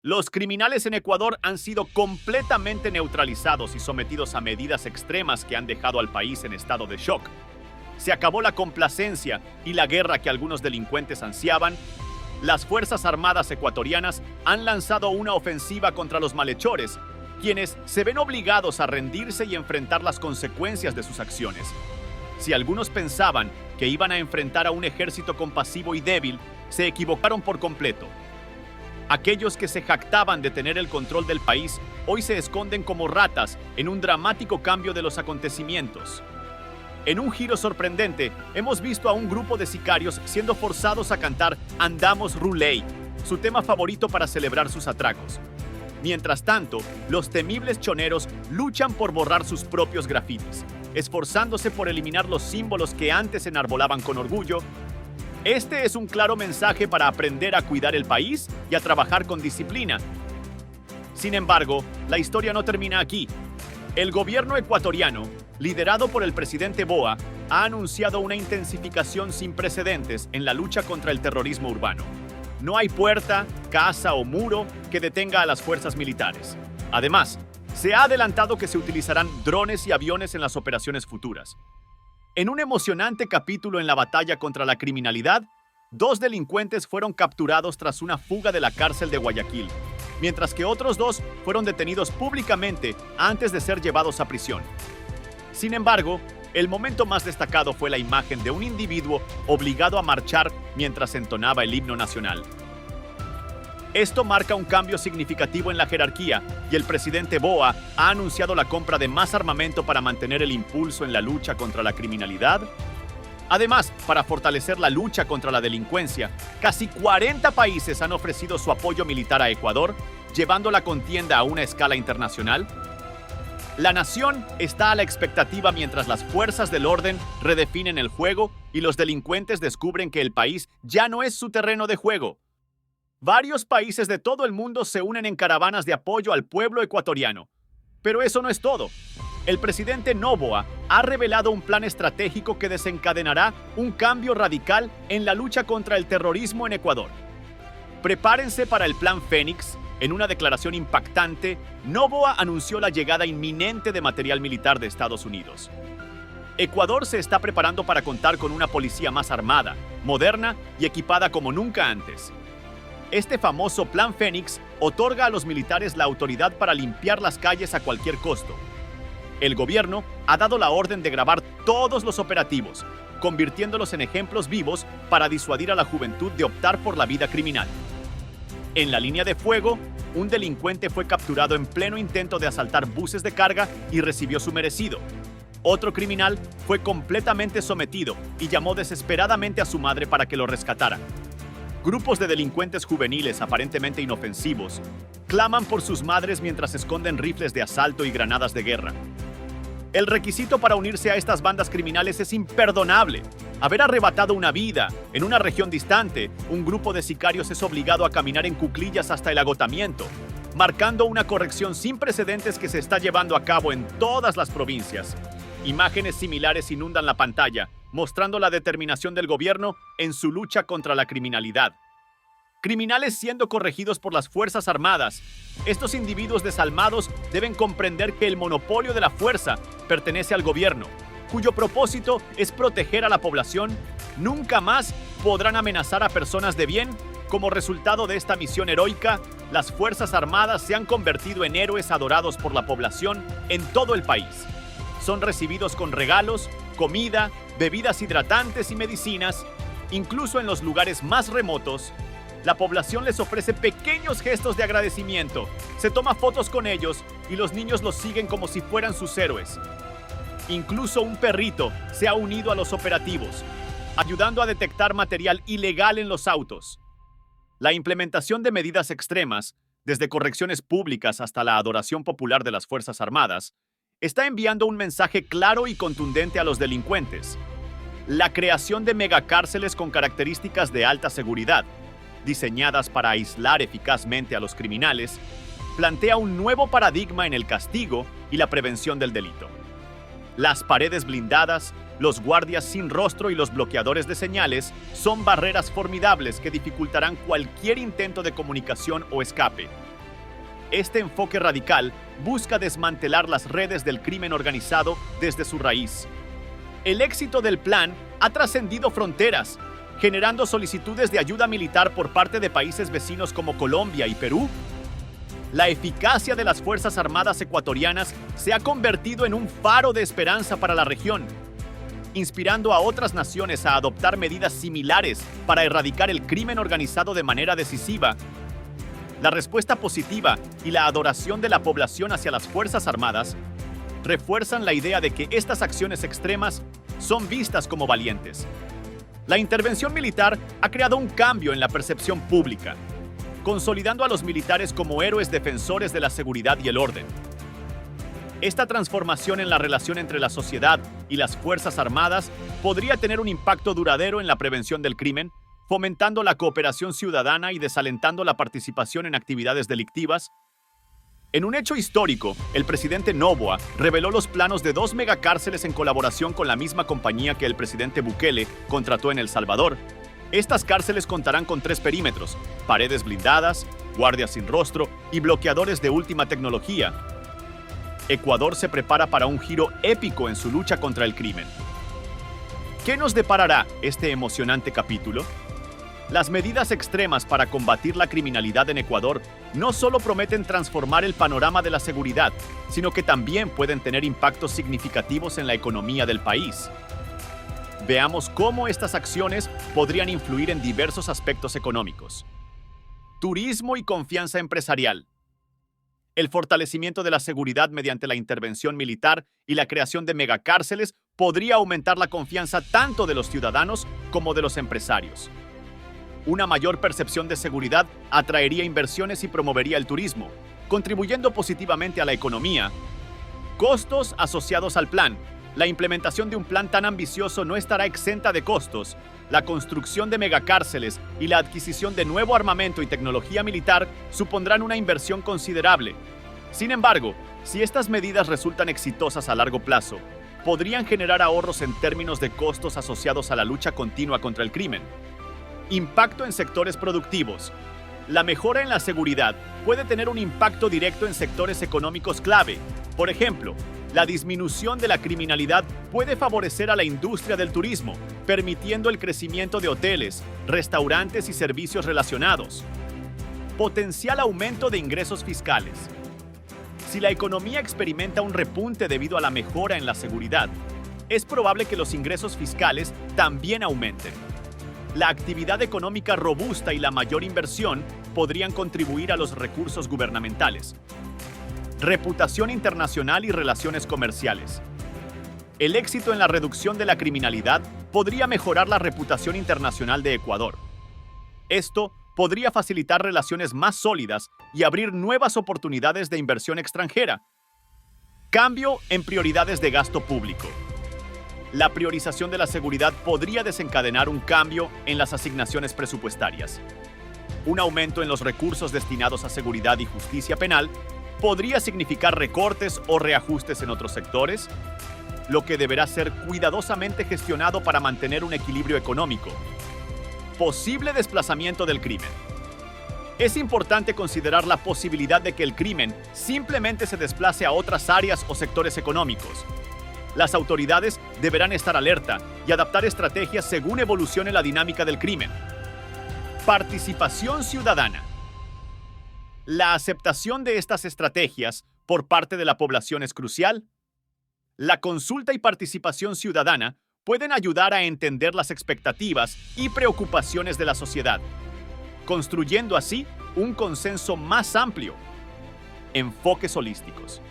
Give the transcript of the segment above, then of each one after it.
Los criminales en Ecuador han sido completamente neutralizados y sometidos a medidas extremas que han dejado al país en estado de shock. Se acabó la complacencia y la guerra que algunos delincuentes ansiaban. Las Fuerzas Armadas ecuatorianas han lanzado una ofensiva contra los malhechores, quienes se ven obligados a rendirse y enfrentar las consecuencias de sus acciones. Si algunos pensaban que iban a enfrentar a un ejército compasivo y débil, se equivocaron por completo. Aquellos que se jactaban de tener el control del país hoy se esconden como ratas en un dramático cambio de los acontecimientos. En un giro sorprendente, hemos visto a un grupo de sicarios siendo forzados a cantar Andamos Ruley, su tema favorito para celebrar sus atracos. Mientras tanto, los temibles choneros luchan por borrar sus propios grafitis, esforzándose por eliminar los símbolos que antes enarbolaban con orgullo. Este es un claro mensaje para aprender a cuidar el país y a trabajar con disciplina. Sin embargo, la historia no termina aquí. El gobierno ecuatoriano, liderado por el presidente Boa, ha anunciado una intensificación sin precedentes en la lucha contra el terrorismo urbano. No hay puerta, casa o muro que detenga a las fuerzas militares. Además, se ha adelantado que se utilizarán drones y aviones en las operaciones futuras. En un emocionante capítulo en la batalla contra la criminalidad, 2 delincuentes fueron capturados tras una fuga de la cárcel de Guayaquil, mientras que otros 2 fueron detenidos públicamente antes de ser llevados a prisión. Sin embargo, el momento más destacado fue la imagen de un individuo obligado a marchar mientras entonaba el himno nacional. Esto marca un cambio significativo en la jerarquía y el presidente Boa ha anunciado la compra de más armamento para mantener el impulso en la lucha contra la criminalidad. Además, para fortalecer la lucha contra la delincuencia, casi 40 países han ofrecido su apoyo militar a Ecuador, llevando la contienda a una escala internacional. La nación está a la expectativa mientras las fuerzas del orden redefinen el juego y los delincuentes descubren que el país ya no es su terreno de juego. Varios países de todo el mundo se unen en caravanas de apoyo al pueblo ecuatoriano. Pero eso no es todo. El presidente Noboa ha revelado un plan estratégico que desencadenará un cambio radical en la lucha contra el terrorismo en Ecuador. Prepárense para el Plan Fénix. En una declaración impactante, Noboa anunció la llegada inminente de material militar de Estados Unidos. Ecuador se está preparando para contar con una policía más armada, moderna y equipada como nunca antes. Este famoso Plan Fénix otorga a los militares la autoridad para limpiar las calles a cualquier costo. El gobierno ha dado la orden de grabar todos los operativos, convirtiéndolos en ejemplos vivos para disuadir a la juventud de optar por la vida criminal. En la línea de fuego, un delincuente fue capturado en pleno intento de asaltar buses de carga y recibió su merecido. Otro criminal fue completamente sometido y llamó desesperadamente a su madre para que lo rescatara. Grupos de delincuentes juveniles aparentemente inofensivos claman por sus madres mientras esconden rifles de asalto y granadas de guerra. El requisito para unirse a estas bandas criminales es imperdonable. Haber arrebatado una vida en una región distante, un grupo de sicarios es obligado a caminar en cuclillas hasta el agotamiento, marcando una corrección sin precedentes que se está llevando a cabo en todas las provincias. Imágenes similares inundan la pantalla, mostrando la determinación del gobierno en su lucha contra la criminalidad. Criminales siendo corregidos por las Fuerzas Armadas. Estos individuos desalmados deben comprender que el monopolio de la fuerza pertenece al gobierno, cuyo propósito es proteger a la población. Nunca más podrán amenazar a personas de bien. Como resultado de esta misión heroica, las Fuerzas Armadas se han convertido en héroes adorados por la población en todo el país. Son recibidos con regalos, comida, bebidas hidratantes y medicinas. Incluso en los lugares más remotos, la población les ofrece pequeños gestos de agradecimiento, se toma fotos con ellos y los niños los siguen como si fueran sus héroes. Incluso un perrito se ha unido a los operativos, ayudando a detectar material ilegal en los autos. La implementación de medidas extremas, desde correcciones públicas hasta la adoración popular de las Fuerzas Armadas, está enviando un mensaje claro y contundente a los delincuentes. La creación de megacárceles con características de alta seguridad, diseñadas para aislar eficazmente a los criminales, plantea un nuevo paradigma en el castigo y la prevención del delito. Las paredes blindadas, Los guardias sin rostro y los bloqueadores de señales son barreras formidables que dificultarán cualquier intento de comunicación o escape. Este enfoque radical busca desmantelar las redes del crimen organizado desde su raíz. El éxito del plan ha trascendido fronteras, generando solicitudes de ayuda militar por parte de países vecinos como Colombia y Perú. La eficacia de las Fuerzas Armadas ecuatorianas se ha convertido en un faro de esperanza para la región, inspirando a otras naciones a adoptar medidas similares para erradicar el crimen organizado de manera decisiva. La respuesta positiva y la adoración de la población hacia las Fuerzas Armadas refuerzan la idea de que estas acciones extremas son vistas como valientes. La intervención militar ha creado un cambio en la percepción pública, consolidando a los militares como héroes defensores de la seguridad y el orden. Esta transformación en la relación entre la sociedad y las Fuerzas Armadas podría tener un impacto duradero en la prevención del crimen, fomentando la cooperación ciudadana y desalentando la participación en actividades delictivas. En un hecho histórico, el presidente Noboa reveló los planos de 2 megacárceles en colaboración con la misma compañía que el presidente Bukele contrató en El Salvador. Estas cárceles contarán con 3 perímetros, paredes blindadas, guardias sin rostro y bloqueadores de última tecnología. Ecuador se prepara para un giro épico en su lucha contra el crimen. ¿Qué nos deparará este emocionante capítulo? Las medidas extremas para combatir la criminalidad en Ecuador no solo prometen transformar el panorama de la seguridad, sino que también pueden tener impactos significativos en la economía del país. Veamos cómo estas acciones podrían influir en diversos aspectos económicos. Turismo y confianza empresarial. El fortalecimiento de la seguridad mediante la intervención militar y la creación de megacárceles podría aumentar la confianza tanto de los ciudadanos como de los empresarios. Una mayor percepción de seguridad atraería inversiones y promovería el turismo, contribuyendo positivamente a la economía. Costos asociados al plan. La implementación de un plan tan ambicioso no estará exenta de costos. La construcción de megacárceles y la adquisición de nuevo armamento y tecnología militar supondrán una inversión considerable. Sin embargo, si estas medidas resultan exitosas a largo plazo, podrían generar ahorros en términos de costos asociados a la lucha continua contra el crimen. Impacto en sectores productivos. La mejora en la seguridad puede tener un impacto directo en sectores económicos clave. Por ejemplo, la disminución de la criminalidad puede favorecer a la industria del turismo, permitiendo el crecimiento de hoteles, restaurantes y servicios relacionados. Potencial aumento de ingresos fiscales. Si la economía experimenta un repunte debido a la mejora en la seguridad, es probable que los ingresos fiscales también aumenten. La actividad económica robusta y la mayor inversión podrían contribuir a los recursos gubernamentales. Reputación internacional y relaciones comerciales. El éxito en la reducción de la criminalidad podría mejorar la reputación internacional de Ecuador. Esto podría facilitar relaciones más sólidas y abrir nuevas oportunidades de inversión extranjera. Cambio en prioridades de gasto público. La priorización de la seguridad podría desencadenar un cambio en las asignaciones presupuestarias. Un aumento en los recursos destinados a seguridad y justicia penal podría significar recortes o reajustes en otros sectores, lo que deberá ser cuidadosamente gestionado para mantener un equilibrio económico. Posible desplazamiento del crimen. Es importante considerar la posibilidad de que el crimen simplemente se desplace a otras áreas o sectores económicos. Las autoridades deberán estar alerta y adaptar estrategias según evolucione la dinámica del crimen. Participación ciudadana. La aceptación de estas estrategias por parte de la población es crucial. La consulta y participación ciudadana pueden ayudar a entender las expectativas y preocupaciones de la sociedad, construyendo así un consenso más amplio. Enfoques holísticos.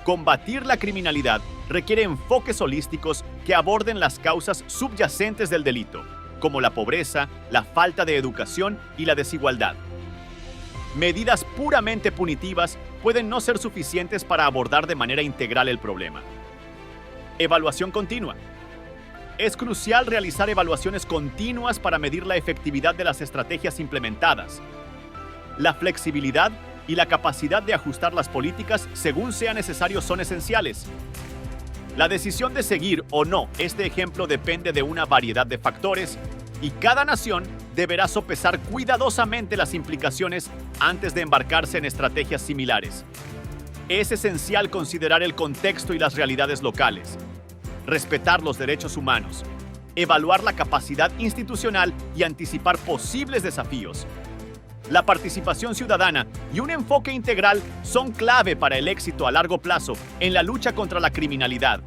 Combatir la criminalidad requiere enfoques holísticos que aborden las causas subyacentes del delito, como la pobreza, la falta de educación y la desigualdad. Medidas puramente punitivas pueden no ser suficientes para abordar de manera integral el problema. Evaluación continua. Es crucial realizar evaluaciones continuas para medir la efectividad de las estrategias implementadas. La flexibilidad y la capacidad de ajustar las políticas según sea necesario son esenciales. La decisión de seguir o no este ejemplo depende de una variedad de factores y cada nación deberá sopesar cuidadosamente las implicaciones antes de embarcarse en estrategias similares. Es esencial considerar el contexto y las realidades locales, respetar los derechos humanos, evaluar la capacidad institucional y anticipar posibles desafíos. La participación ciudadana y un enfoque integral son clave para el éxito a largo plazo en la lucha contra la criminalidad